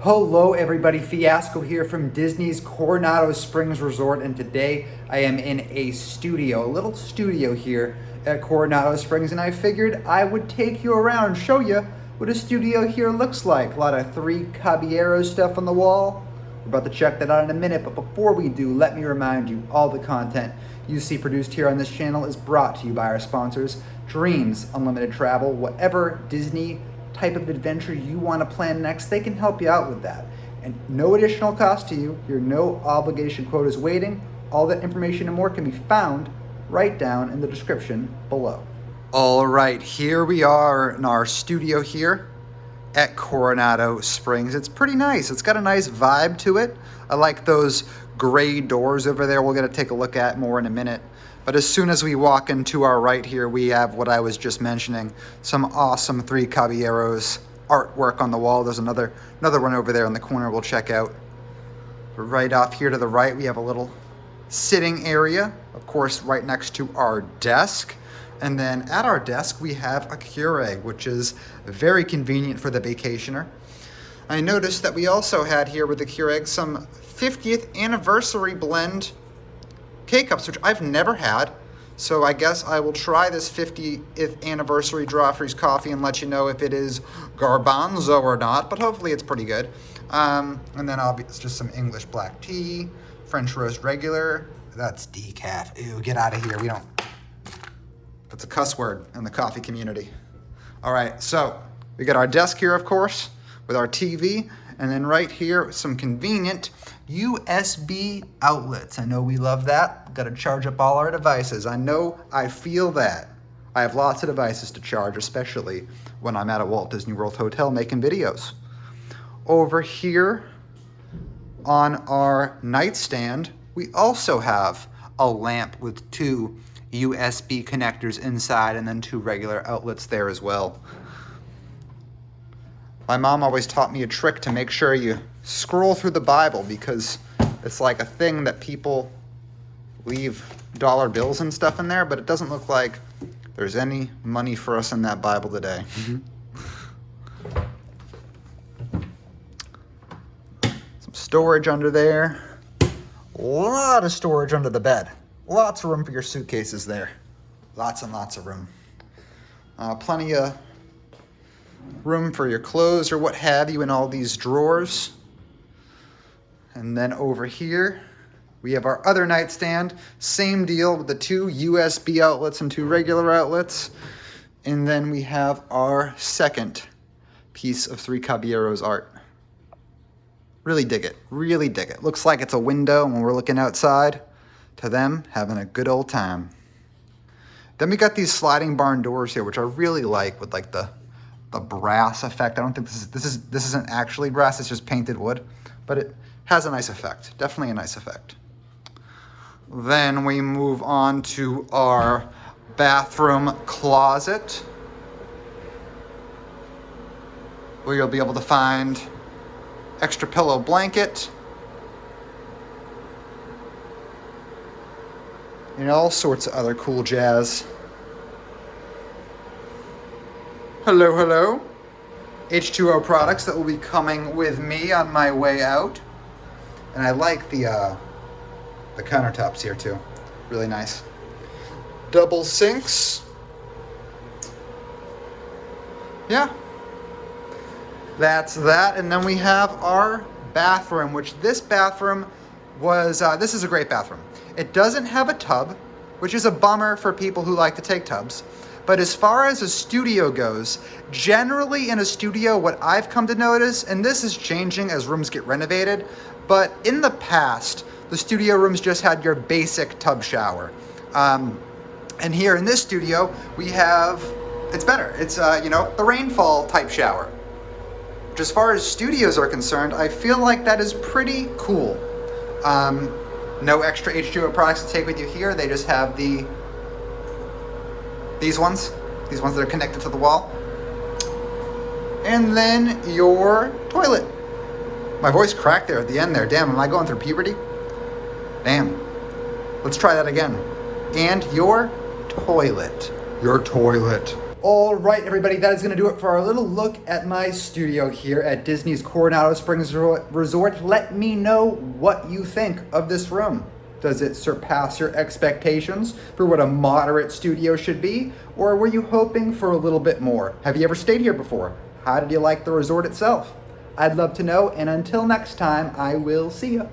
Hello everybody, Fiasco here from Disney's Coronado Springs Resort, and today I am in a little studio here at Coronado Springs, and I figured I would take you around and show you what a studio here looks like. A lot of Three Caballeros stuff on the wall. We're about to check that out in a minute, but before we do, let me remind you, all the content you see produced here on this channel is brought to you by our sponsors, Dreams Unlimited Travel. Whatever Disney type of adventure you want to plan next, they can help you out with that. And no additional cost to you. Your no obligation quote is waiting. All that information and more can be found right down in the description below. All right, here we are in our studio here at Coronado Springs. It's pretty nice. It's got a nice vibe to it. I like those gray doors over there. We're going to take a look at more in a minute. But as soon as we walk into our right here, we have what I was just mentioning, some awesome Three Caballeros artwork on the wall. There's another one over there in the corner we'll check out. Right off here to the right, we have a little sitting area, of course, right next to our desk. And then at our desk, we have a Keurig, which is very convenient for the vacationer. I noticed that we also had here with the Keurig some 50th anniversary blend K-Cups, which I've never had. So I guess I will try this 50th anniversary Joffrey's coffee and let you know if it is garbanzo or not, but hopefully it's pretty good. And then it's just some English black tea, French roast regular. That's decaf. Ew, get out of here. That's a cuss word in the coffee community. All right, so we got our desk here, of course, with our TV, and then right here, some convenient USB outlets. I know we love that. Got to charge up all our devices. I feel that. I have lots of devices to charge, especially when I'm at a Walt Disney World hotel making videos. Over here on our nightstand, we also have a lamp with two USB connectors inside and then two regular outlets there as well. My mom always taught me a trick to make sure you scroll through the Bible, because it's like a thing that people leave dollar bills and stuff in there, but it doesn't look like there's any money for us in that Bible today. Some storage under there. A lot of storage under the bed. Lots of room for your suitcases there. Lots and lots of room. Plenty of room for your clothes or what have you in all these drawers. And then over here, we have our other nightstand. Same deal with the two USB outlets and two regular outlets. And then we have our second piece of Three Caballeros art. Really dig it. Really dig it. Looks like it's a window when we're looking outside to them having a good old time. Then we got these sliding barn doors here, which I really like, with like the brass effect. I don't think this isn't actually brass, it's just painted wood, but it has a nice effect. Definitely a nice effect. Then we move on to our bathroom closet, where you'll be able to find extra pillow blanket and all sorts of other cool jazz. Hello, hello. H2O products that will be coming with me on my way out. And I like the countertops here too. Really nice. Double sinks. Yeah. That's that. And then we have our bathroom, which this bathroom was, this is a great bathroom. It doesn't have a tub, which is a bummer for people who like to take tubs. But as far as a studio goes, generally in a studio, what I've come to notice, and this is changing as rooms get renovated, but in the past, the studio rooms just had your basic tub shower. And here in this studio, we have, it's better. It's, the rainfall type shower. Which, as far as studios are concerned, I feel like that is pretty cool. No extra H2O products to take with you here. They just have these ones that are connected to the wall. And then your toilet. My voice cracked there at the end there. Damn, am I going through puberty? Damn. Let's try that again. And your toilet. Your toilet. All right, everybody, that is going to do it for our little look at my studio here at Disney's Coronado Springs Resort. Let me know what you think of this room. Does it surpass your expectations for what a moderate studio should be? Or were you hoping for a little bit more? Have you ever stayed here before? How did you like the resort itself? I'd love to know, and until next time, I will see you.